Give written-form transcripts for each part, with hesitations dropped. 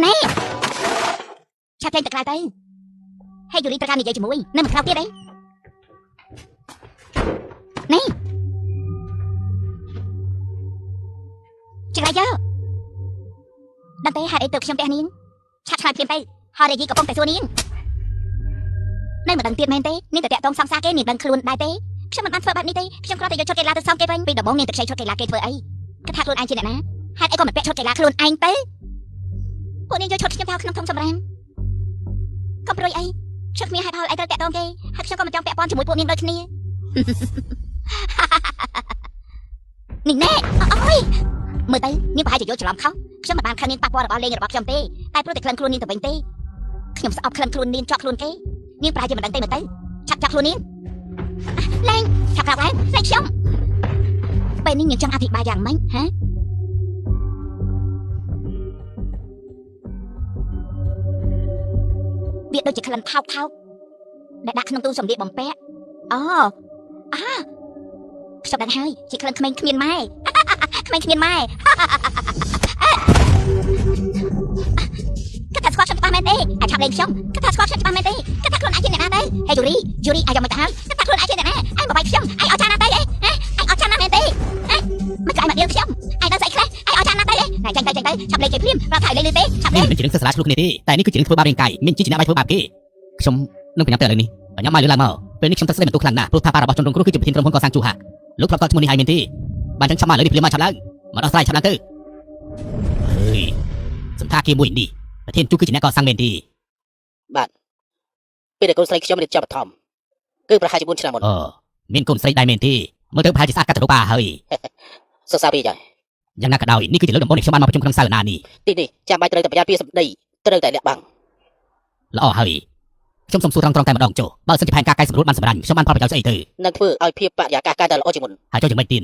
ណែឆាប់ចេញទៅក្រៅទៅហើយយូរីប្រកាសនិយាយជាមួយនៅមិនក្រៅទៀតអីណែចង្រៃយើដឹងទេហេតុអីទៅខ្ញុំផ្ទះនាងឆាប់ឆ្លើយភ្លាមទៅហើយរាយីកំពុងតែសួរនាងនៅមិនដឹងទៀតមែនទេនាងទៅតាក់តងសង្សារគេនាងដឹងខ្លួនដែរទេខ្ញុំមិនបានធ្វើបែបនេះទេខ្ញុំគ្រាន់តែយកឈុតកីឡាទៅសំគេវិញពីដំបូងនាងទៅខ្ចីឈុតកីឡាគេធ្វើអីគិតថាខ្លួនឯងជាអ្នកណាហេតុអីក៏មិនពាក់ឈុតកីឡាខ្លួនឯងទៅពួកនាងយកឈុតខ្ញុំទៅក្នុងធុងសម្រាមកុំព្រួយអីខ្ញុំគ្មានហេតុផលអីត្រូវតាក់តងគេហើយខ្ញុំក៏មិនចង់ពាក់ព័ន្ធជាមួយពួកនាងដូចគ្នានេះណែអើយមើលទៅនាងប្រហែលជាយល់ច្រឡំខុសខ្ញុំមិនបានខឹងនាងប៉ះពាល់របស់លេងរបស់ខ្ញុំទេតែព្រោះតែក្លិនខ្លួននាងទៅវិញទេខ្ញុំស្អប់ក្លិនខ្លួននាងជាប់ខ្លួនគេនាងប្រហែលជាមិនដឹងទេមើលទៅឆាប់ចាប់ខ្លួននាងលេងឆាប់ប្រាប់ឡើងលេងខ្ញុំពេលនេះនាងចង់អធិប្បាយយ៉ាងម៉េចហ៎វាដូចជាក្លិនថោកដែលដាក់ក្នុងទូសម្លៀកបំពាក់អូខ្ញុំដឹងហើយជាក្លិនក្មេងគ្មានម៉ែក្មេងគ្មានម៉ែគាត់ថាស្គាល់ខ្ញុំច្បាស់មែនទេអាចឆាប់លេងខ្ញុំគាត់ថាស្គាល់ខ្ញុំច្បាស់មែនទេគាត់ថាខ្លួនឯងជាអ្នកណាទេហេយូរីអាចយកមកទៅហើយគាត់ថាខ្លួនឯងជាអ្នកណាឯងបបាយខ្ញុំឯងអត់ចាណាទេឯងអត់ចាណាមែនទេមិនក៏ឯងមកដៀលខ្ញុំឯងដឹងស្អីខ្លះឯងអត់ចាណាទេណែចាញ់ទៅឆាប់លេងគេភ្លាមប្រាប់ថាលេងទេឆាប់លេងនេះមិនជារឿងសិស្សសាលាឆ្លុះគ្នាទេតែនេះគឺជារឿងធ្វើបាបរាងកាយមានជាអ្នកបាយធ្វើបាបគេខ្ញុំនឹងប្រញាប់ទៅឥឡូវនេះបញ្ញាប់មកលើឡើងមកពេលនេះខ្ញុំទឹកស្ដីបន្ទោសខ្លាំងណាស់ព្រោះថាប៉ារបស់ជនរងគ្រោះគឺជាប្រធានក្រុមហ៊ុនកសាងជួហាលោកប្រាប់តឈ្មោះនេះហើយមែនទេបានចឹងឆាប់មកឥឡូវនេះភ្លាមមកឆាប់ឡើងមកដោះស្រាយឆាប់ឡើងទៅអើយសន្តាគារមួយនេះប្រធានជួគឺជាអ្នកកសាងមែនទេបាទពេលដែលកូនស្រីខ្ញុំរៀបចំបឋមគឺប្រហែលជា4ឆ្នាំមុនមានកូនស្រីដែរមែនទេមើលទៅប្រហែលជាស្អាតកាត់ទៅរូបហើយសិក្សាពីយ៉ាងយ៉ាងណាក៏ដោយនេះគឺជាលើកដំបូងដែលខ្ញុំបានមកប្រជុំក្នុងសាលានេះទីនេះចាំបាច់ត្រូវតែប្រយ័ត្នពីសម្ដីត្រូវតែលាក់បាំងល្អហើយខ្ញុំសូមសួរត្រង់តែម្ដងចុះបើសិនជាផែនការកែសម្រួលបានសម្រេចខ្ញុំបានផលប្រយោជន៍ស្អីទៅនឹងធ្វើឲ្យភាពបរិយាកាសកាន់តែល្អជាងមុនហើយចុះយ៉ាងម៉េចទៀត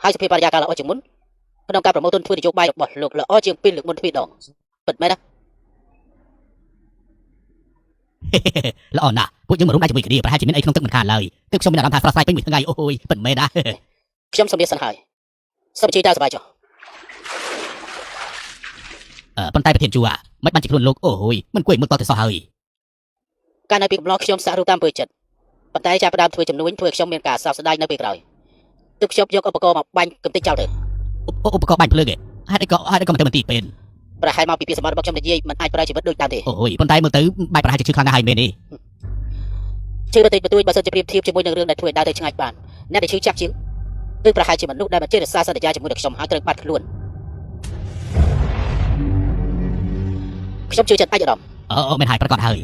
ហើយសភាពបរិយាកាសល្អជាងមុនក្នុងការប្រមូលទុនធ្វើនយោបាយរបស់លោកល្អជាងពីលើកមុនទ្វេដងពិតមែនទេល្អណាស់ពួកយើងមករួមដៃជាមួយគ្នាប្រហែលជាមានអីក្នុងទឹកមិនខានឡើយទើបខ្ញុំមានអារម្មណ៍ថាស្រស់ស្រាយពេញមួយថ្ងៃអូយពិតមែនណាខ្ញុំសូមលាសិនហើយសូមជួយតើសប្បាយចុះប៉ុន្តែប្រធានជួមិនបានជាខ្លួនលោកអូយមិនគួរឲ្យមើលតទៅសោះហើយការនៅពីកំឡោះខ្ញុំសាក់រូបតាមពើចិត្តប៉ុន្តែចាប់ផ្ដើមធ្វើចំនួនធ្វើឲ្យខ្ញុំមានការសោកស្ដាយនៅពេលក្រោយទើបខ្ញុំយកឧបករណ៍មកបាញ់កំទេចចោលទៅឧបករណ៍បាញ់ភ្លើងឯងហេតុអីក៏មិនទៅមន្ទីរពេទ្យប្រហែលមកពីពាក្យសម្បត្តិរបស់ខ្ញុំនិយាយមិនអាចប្រើជីវិតដូចដើមទេអូយប៉ុន្តែមើលទៅបែបប្រហែលជាឈឺខ្លាំងណាស់ហើយមែនទេឈឺបន្តិចបន្តួចបើសិនជាប្រៀបធៀបជាមួយនឹងរឿងដែលធ្វើឲ្យដើរទៅឆ្ងាយបានអ្នកដែលឈឺចាប់ជាងគឺប្រហែលជាមនុស្សដែលមិនចេះរក្សាសន្យាជាមួយនឹងខ្ញុំហើយត្រូវបាត់ខ្លួនខ្ញុំជឿចិត្តឯកឧត្តមមែនហើយប្រកាសហើយ